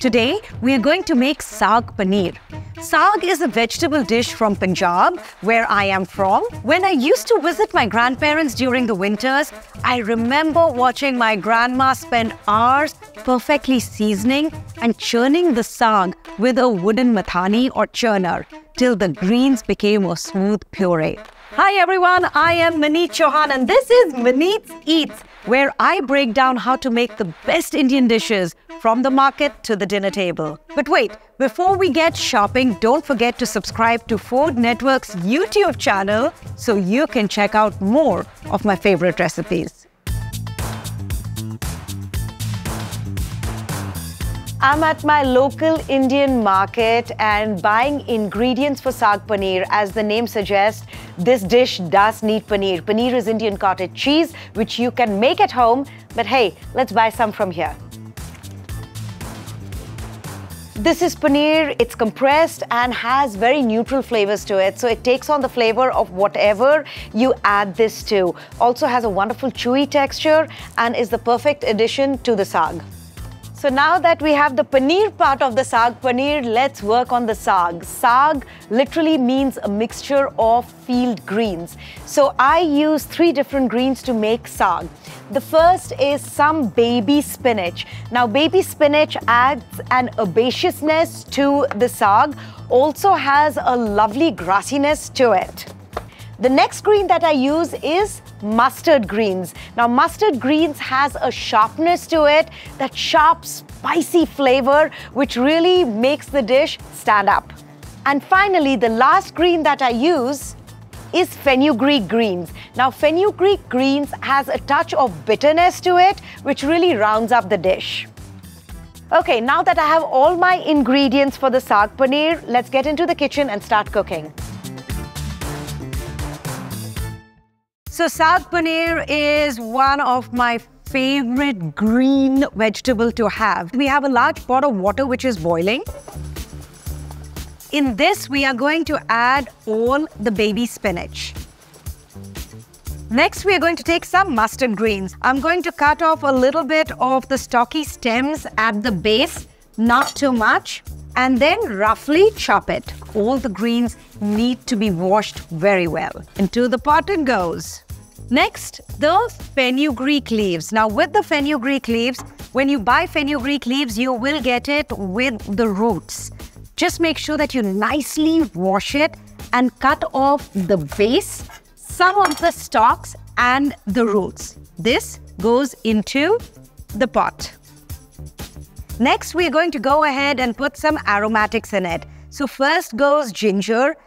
Today, we are going to make Saag Paneer. Saag is a vegetable dish from Punjab, where I am from. When I used to visit my grandparents during the winters, I remember watching my grandma spend hours perfectly seasoning and churning the saag with a wooden mathani or churner till the greens became a smooth puree. Hi everyone, I am Maneet Chauhan and this is Maneet's Eats, where I break down how to make the best Indian dishes from the market to the dinner table. But wait, before we get shopping, don't forget to subscribe to Food Network's YouTube channel so you can check out more of my favorite recipes. I'm at my local Indian market and buying ingredients for Saag Paneer. As the name suggests, this dish does need paneer. Paneer is Indian cottage cheese, which you can make at home. But hey, let's buy some from here. This is paneer. It's compressed and has very neutral flavors to it. So it takes on the flavor of whatever you add this to. Also has a wonderful chewy texture and is the perfect addition to the saag. So now that we have the paneer part of the Saag Paneer, let's work on the saag. Saag literally means a mixture of field greens. So I use 3 different greens to make saag. The first is some baby spinach. Now baby spinach adds an herbaceousness to the saag, also has a lovely grassiness to it. The next green that I use is mustard greens. Now mustard greens has a sharpness to it, that sharp spicy flavor which really makes the dish stand up. And finally, the last green that I use is fenugreek greens. Now fenugreek greens has a touch of bitterness to it which really rounds up the dish. Okay, now that I have all my ingredients for the Saag Paneer, let's get into the kitchen and start cooking. So Saag Paneer is one of my favorite green vegetable to have. We have a large pot of water which is boiling. In this, we are going to add all the baby spinach. Next, we are going to take some mustard greens. I'm going to cut off a little bit of the stocky stems at the base, not too much, and then roughly chop it. All the greens need to be washed very well. Into the pot it goes. Next, the fenugreek leaves. Now with the fenugreek leaves, when you buy fenugreek leaves, you will get it with the roots. Just make sure that you nicely wash it and cut off the base, some of the stalks and the roots. This goes into the pot. Next, we're going to go ahead and put some aromatics in it. So first goes ginger.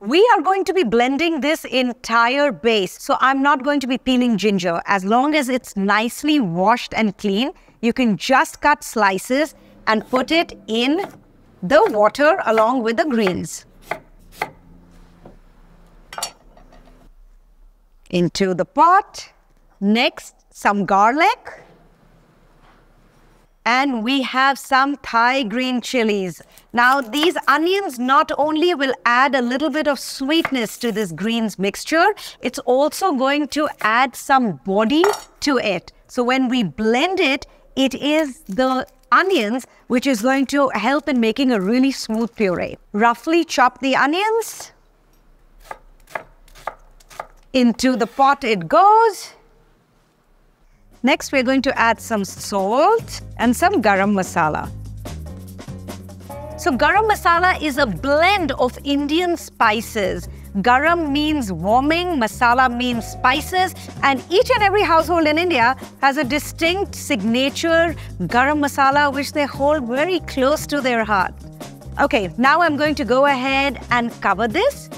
We are going to be blending this entire base. So I'm not going to be peeling ginger. As long as it's nicely washed and clean, you can just cut slices and put it in the water along with the greens. Into the pot. Next, some garlic. And we have some Thai green chilies. Now these onions not only will add a little bit of sweetness to this greens mixture, it's also going to add some body to it. So when we blend it, it is the onions which is going to help in making a really smooth puree. Roughly chop the onions. Into the pot it goes. Next, we're going to add some salt and some garam masala. So garam masala is a blend of Indian spices. Garam means warming, masala means spices, and each and every household in India has a distinct signature garam masala which they hold very close to their heart. Okay, now I'm going to go ahead and cover this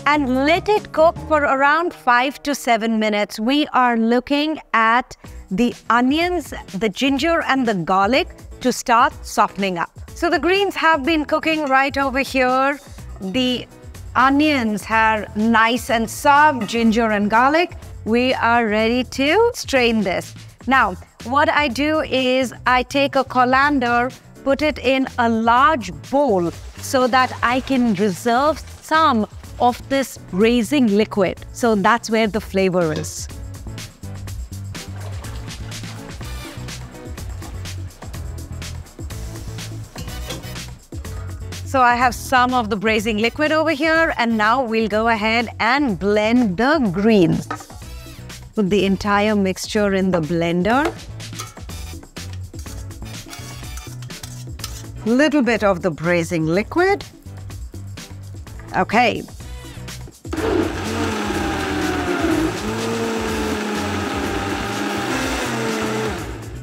and let it cook for around 5 to 7 minutes. We are looking at the onions, the ginger and the garlic to start softening up. So the greens have been cooking right over here. The onions are nice and soft, ginger and garlic. We are ready to strain this. Now, what I do is I take a colander, put it in a large bowl so that I can reserve some of this braising liquid. So that's where the flavor is. So I have some of the braising liquid over here, and now we'll go ahead and blend the greens. Put the entire mixture in the blender. Little bit of the braising liquid. Okay.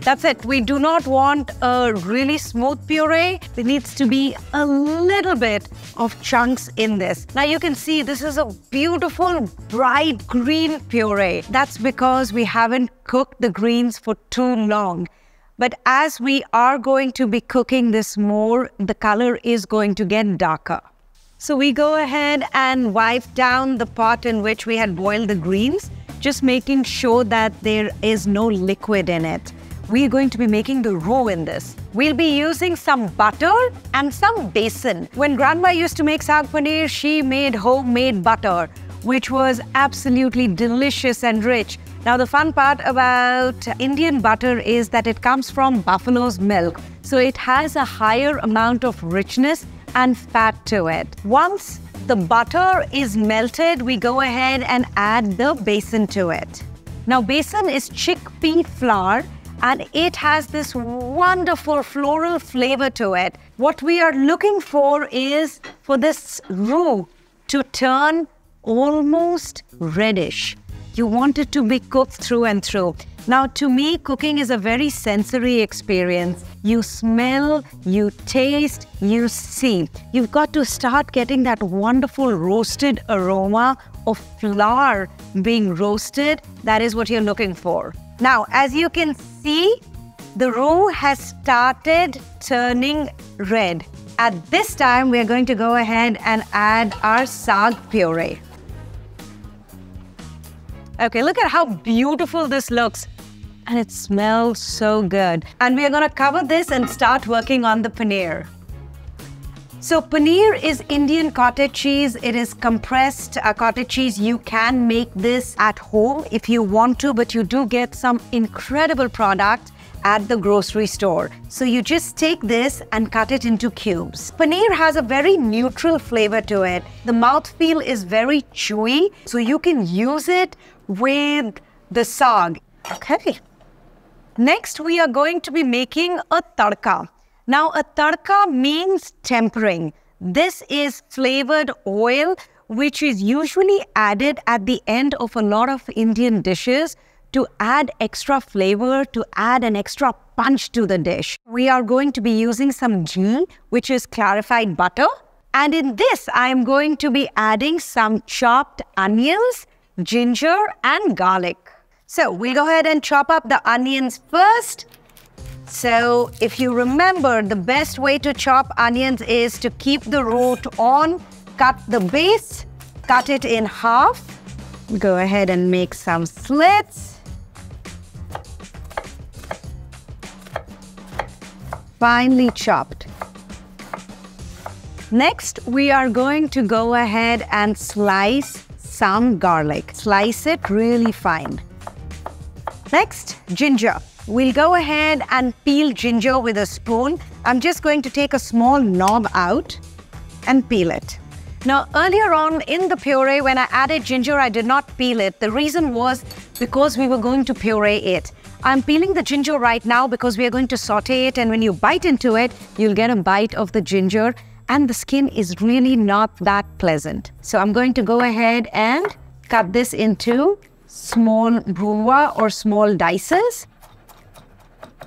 That's it. We do not want a really smooth puree. There needs to be a little bit of chunks in this. Now you can see this is a beautiful bright green puree. That's because we haven't cooked the greens for too long. But as we are going to be cooking this more, the color is going to get darker. So we go ahead and wipe down the pot in which we had boiled the greens, just making sure that there is no liquid in it. We are going to be making the roux in this. We'll be using some butter and some besan. When Grandma used to make saag paneer, she made homemade butter, which was absolutely delicious and rich. Now, the fun part about Indian butter is that it comes from buffalo's milk. So it has a higher amount of richness and fat to it. Once the butter is melted, we go ahead and add the besan to it. Now, besan is chickpea flour, and it has this wonderful floral flavor to it. What we are looking for is for this roux to turn almost reddish. You want it to be cooked through and through. Now, to me, cooking is a very sensory experience. You smell, you taste, you see. You've got to start getting that wonderful roasted aroma of flour being roasted. That is what you're looking for. Now, as you can see, the roux has started turning red. At this time, we're going to go ahead and add our saag puree. Okay, look at how beautiful this looks. And it smells so good. And we are going to cover this and start working on the paneer. So paneer is Indian cottage cheese. It is compressed cottage cheese. You can make this at home if you want to, but you do get some incredible product at the grocery store. So you just take this and cut it into cubes. Paneer has a very neutral flavor to it. The mouthfeel is very chewy, so you can use it with the saag. Okay. Next, we are going to be making a tadka. Now, a tadka means tempering. This is flavored oil, which is usually added at the end of a lot of Indian dishes to add extra flavor, to add an extra punch to the dish. We are going to be using some ghee, which is clarified butter. And in this, I am going to be adding some chopped onions, ginger, and garlic. So we'll go ahead and chop up the onions first. So if you remember, the best way to chop onions is to keep the root on, cut the base, cut it in half. Go ahead and make some slits. Finely chopped. Next, we are going to go ahead and slice some garlic. Slice it really fine. Next, ginger. We'll go ahead and peel ginger with a spoon. I'm just going to take a small knob out and peel it. Now, earlier on in the puree, when I added ginger, I did not peel it. The reason was because we were going to puree it. I'm peeling the ginger right now because we are going to saute it, and when you bite into it, you'll get a bite of the ginger, and the skin is really not that pleasant. So I'm going to go ahead and cut this into small bruwa or small dices.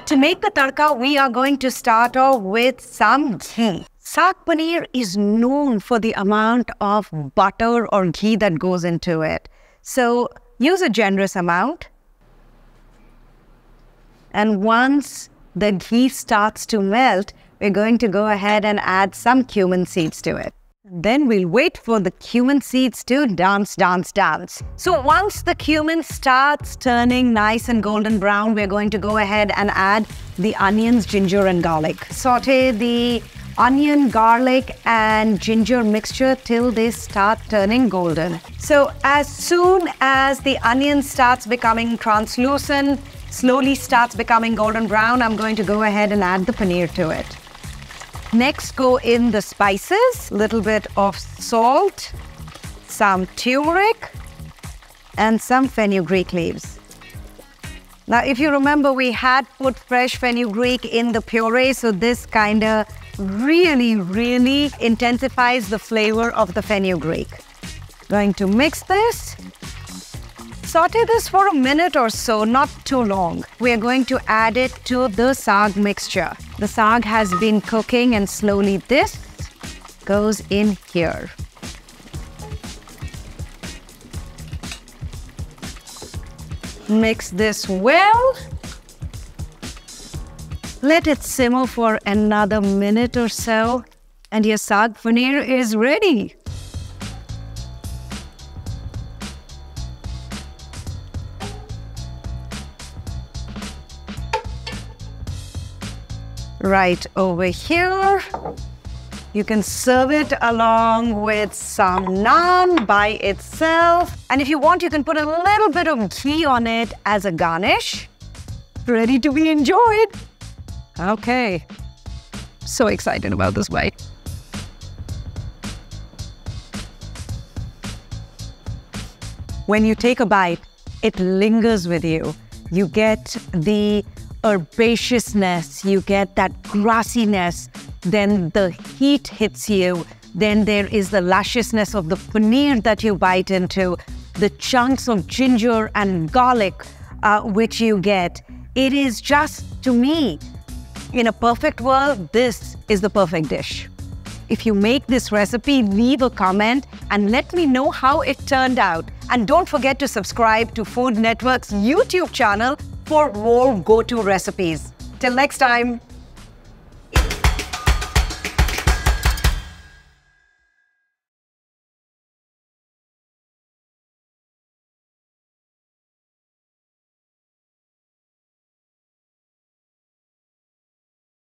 To make the tadka, we are going to start off with some ghee. Saag paneer is known for the amount of butter or ghee that goes into it. So use a generous amount. And once the ghee starts to melt, we're going to go ahead and add some cumin seeds to it. Then we'll wait for the cumin seeds to dance. So once the cumin starts turning nice and golden brown, we're going to go ahead and add the onions, ginger, and garlic. Saute the onion, garlic, and ginger mixture till they start turning golden. So as soon as the onion starts becoming translucent, slowly starts becoming golden brown, I'm going to go ahead and add the paneer to it. Next, go in the spices, little bit of salt, some turmeric, and some fenugreek leaves. Now, if you remember, we had put fresh fenugreek in the puree, so this kind of really intensifies the flavor of the fenugreek. Going to mix this. Saute this for a minute or so, not too long. We are going to add it to the saag mixture. The saag has been cooking and slowly this goes in here. Mix this well. Let it simmer for another minute or so, and your saag paneer is ready. Right over here, you can serve it along with some naan by itself. And if you want, you can put a little bit of ghee on it as a garnish. Ready to be enjoyed. Okay, so excited about this bite. When you take a bite, it lingers with you. You get the herbaceousness, you get that grassiness, then the heat hits you, then there is the lusciousness of the paneer that you bite into, the chunks of ginger and garlic which you get. It is just, to me, in a perfect world, this is the perfect dish. If you make this recipe, leave a comment and let me know how it turned out. And don't forget to subscribe to Food Network's YouTube channel for more go-to recipes. Till next time.